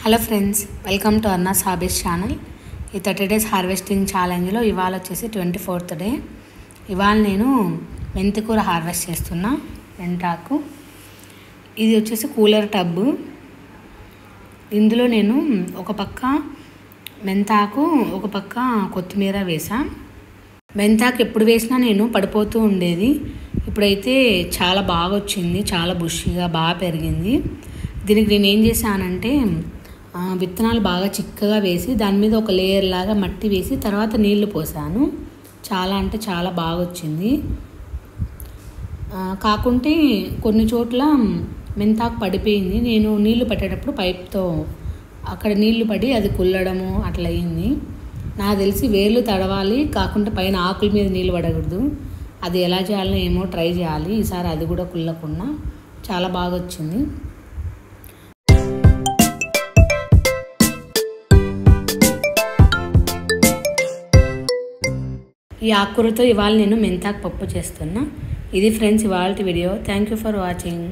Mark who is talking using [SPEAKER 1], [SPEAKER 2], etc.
[SPEAKER 1] Hello friends, welcome to Arnas hobbies channel. ఈ 30 days harvesting ఛాలెంజ్లో ఇవాళ వచ్చేసి 24th డే. ఇవాళ నేను మెంతికూర హార్వెస్ట్ చేస్తున్నా. మెంతాకు ఇది వచ్చేసి కూలర్ టబ్బు. ఇందులో నేను ఒక పక్క మెంతాకు ఒక పక్క కొత్తిమీర వేసా. మెంతాకు ఎప్పుడు వేసినా నేను పడిపోతూ ఉండేది. ఇప్పుడైతే చాలా బాగా వచ్చింది, చాలా బుషిగా బాగా పెరిగింది. దీనికి నేను ఏం చేశానంటే విత్తనాలు బాగా చిక్కగా వేసి దాని మీద ఒక లేయర్ లాగా మట్టి వేసి తర్వాత నీళ్లు పోసాను. చాలా అంటే చాలా బాగా వచ్చింది. కాకుంటే కొన్ని చోట్ల మెంతాకు పడిపోయింది. నేను నీళ్లు పట్టేటప్పుడు పైప్తో అక్కడ నీళ్లు పడి అది కుల్లడము అట్లా అయింది. నాకు తెలిసి వేర్లు తడవాలి, కాకుంటే పైన ఆకుల మీద నీళ్ళు పడకూడదు. అది ఎలా చేయాలో ఏమో ట్రై చేయాలి ఈసారి. అది కూడా కుల్లకుండా చాలా బాగా వచ్చింది. ఈ ఆకుకూరతో ఇవాళ నేను మెంతాకు పప్పు చేస్తున్నా. ఇది ఫ్రెండ్స్ ఇవాళ video. Thank you for watching.